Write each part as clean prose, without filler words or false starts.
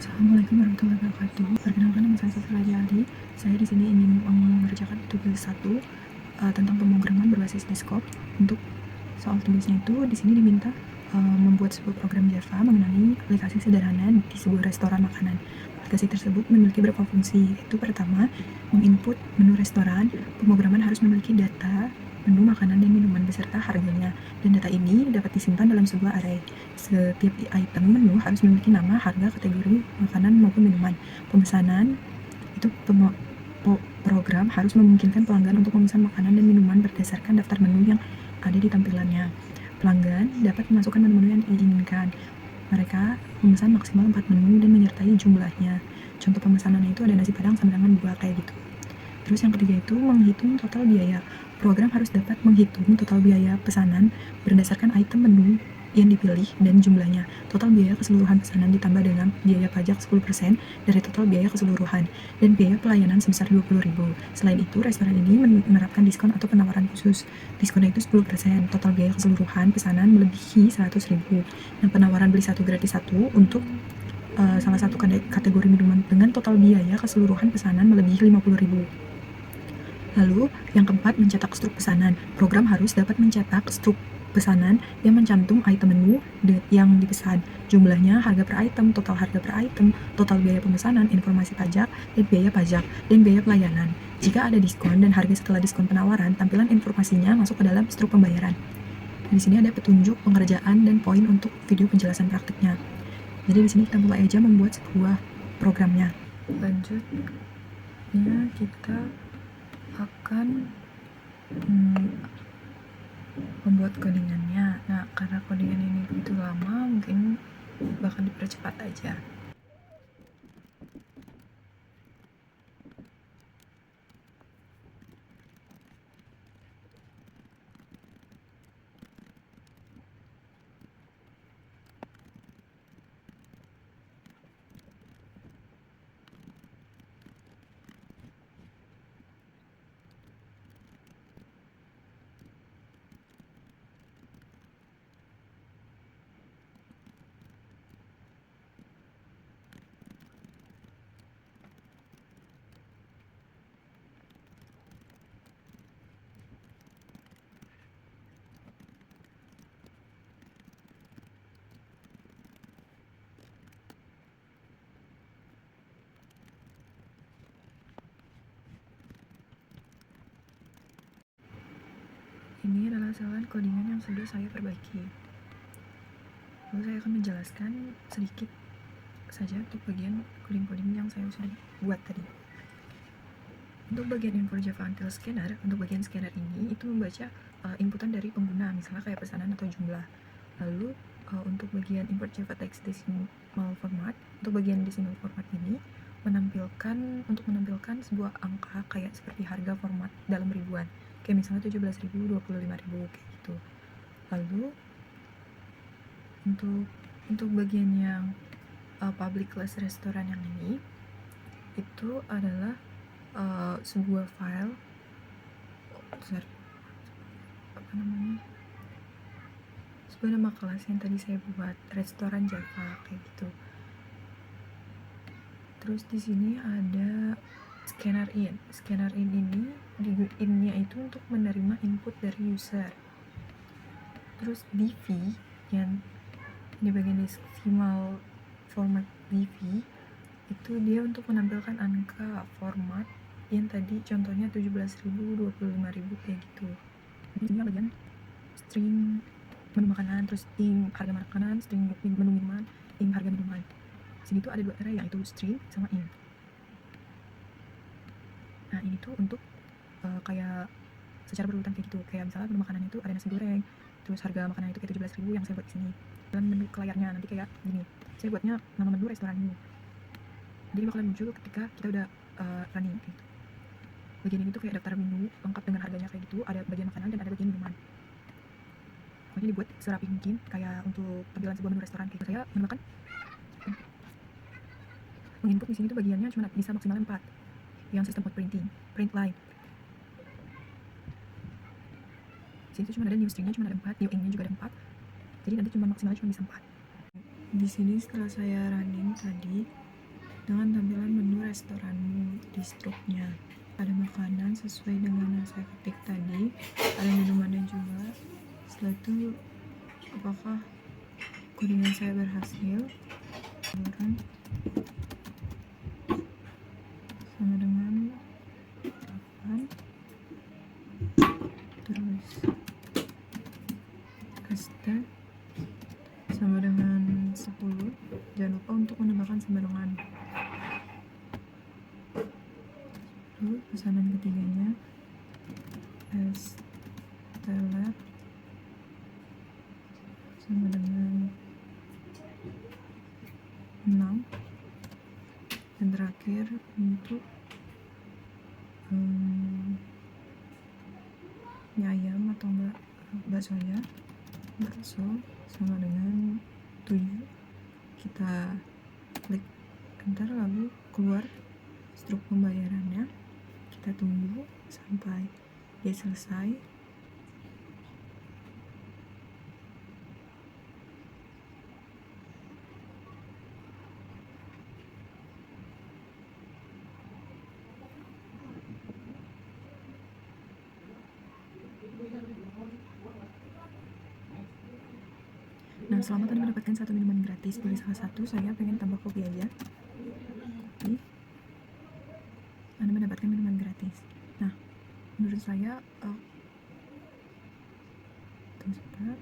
Assalamualaikum warahmatullahi wabarakatuh. Perkenalkan, nama saya Sofia Ali. Saya di sini ingin mengerjakan tugas 1 tentang pemrograman berbasis Desktop. Untuk soal tugasnya itu di sini diminta membuat sebuah program Java mengenai aplikasi sederhana di sebuah restoran makanan. Aplikasi tersebut memiliki beberapa fungsi, yaitu pertama, menginput menu restoran. Pemrograman harus memiliki data menu makanan dan minuman beserta harganya, dan data ini dapat disimpan dalam sebuah array. Setiap item menu harus memiliki nama, harga, kategori makanan maupun minuman. Pemesanan itu program harus memungkinkan pelanggan untuk memesan makanan dan minuman berdasarkan daftar menu yang ada di tampilannya. Pelanggan dapat memasukkan menu-menu yang diinginkan. Mereka memesan maksimal 4 menu dan menyertai jumlahnya. Contoh pemesanannya itu ada nasi padang sama dengan 2 kayak gitu. Terus yang ketiga itu menghitung total biaya. Program harus dapat menghitung total biaya pesanan berdasarkan item menu yang dipilih dan jumlahnya. Total biaya keseluruhan pesanan ditambah dengan biaya pajak 10% dari total biaya keseluruhan dan biaya pelayanan sebesar 20.000. Selain itu, restoran ini menerapkan diskon atau penawaran khusus. Diskonnya itu 10%. Total biaya keseluruhan pesanan melebihi 100.000. Dan penawaran beli satu gratis satu untuk salah satu kategori minuman dengan total biaya keseluruhan pesanan melebihi 50.000. Lalu, yang keempat, mencetak struk pesanan. Program harus dapat mencetak struk pesanan yang mencantum item menu yang dipesan, jumlahnya, harga per item, total harga per item, total biaya pemesanan, informasi pajak, dan biaya pajak, dan biaya pelayanan. Jika ada diskon dan harga setelah diskon penawaran, tampilan informasinya masuk ke dalam struk pembayaran. Di sini ada petunjuk pengerjaan dan poin untuk video penjelasan praktiknya. Jadi di sini kita mulai aja membuat sebuah programnya. Lanjutnya kita akan membuat codingannya. Nah, karena codingan ini begitu lama, mungkin bakal dipercepat aja. Ini adalah kesalahan codingan yang sudah saya perbaiki. Lalu saya akan menjelaskan sedikit saja untuk bagian coding-coding yang saya sudah buat tadi. Untuk bagian info Java Until Scanner, untuk bagian scanner ini itu membaca inputan dari pengguna, misalnya kayak pesanan atau jumlah. Lalu untuk bagian import Java Text Decimal Format, untuk bagian decimal format ini untuk menampilkan sebuah angka kayak seperti harga format dalam ribuan, kayak misalnya 17.000, 25.000 kayak gitu. Lalu untuk bagian yang public class restoran yang ini itu adalah sebuah file sebuah nama kelas yang tadi saya buat, restoran Java kayak gitu. Terus di sini ada scanner in. Scanner in ini in-nya itu untuk menerima input dari user. Terus dv yang di bagian decimal format dv itu dia untuk menampilkan angka format yang tadi contohnya 17.000, 25.000 kayak gitu. Ini bagian string menu makanan, terus string harga makanan, string menu minuman, string harga minuman. Sini tuh ada 2 array, yaitu string sama in. Nah, ini tuh untuk kayak secara berurutan kayak gitu. Kayak misalnya menu makanan itu ada nasi goreng, terus harga makanan itu kayak 17.000 yang saya buat di sini. Dan menu ke layarnya nanti kayak gini. Saya buatnya nama menu restoran ini. Jadi bakalan muncul ketika kita udah running gitu. Bagian ini tuh kayak daftar menu lengkap dengan harganya kayak gitu, ada bagian makanan dan ada bagian minuman. Pokoknya dibuat serapi mungkin kayak untuk tampilan sebuah menu restoran kayak gitu. Saya menambahkan menginput di sini tuh bagiannya cuma bisa maksimal 4. Yang sistem code printing, print line. Sini tuh cuma ada new stringnya cuma ada 4, new ing-nya juga ada 4. Jadi nanti cuma maksimalnya cuma bisa 4. Di sini setelah saya running tadi, restoranmu di struknya. Ada makanan sesuai dengan yang saya ketik tadi, ada minumannya juga. Setelah itu, apakah codingan saya berhasil? Sama dengan 8, terus ST sama dengan 10. Jangan lupa untuk menambahkan sama dengan. Lalu pesanan ketiganya es teler sama dengan 6. Dan terakhir untuk mie ayam atau enggak bakso sama dengan 7. Kita klik enter lalu keluar struk pembayarannya. Kita tunggu sampai dia selesai. Nah, selamat Anda mendapatkan 1 minuman gratis. Pilih salah satu, saya pengen tambah kopi aja. Kopi. Anda mendapatkan minuman gratis. Nah, menurut saya tunggu sebentar.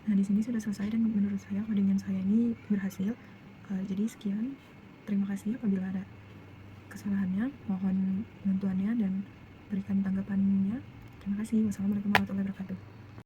Nah, di sini sudah selesai dan menurut saya codingan saya ini berhasil. Jadi sekian, terima kasih. Apabila ada kesalahannya, mohon bantuannya dan berikan tanggapannya. Terima kasih. Wassalamualaikum warahmatullahi wabarakatuh.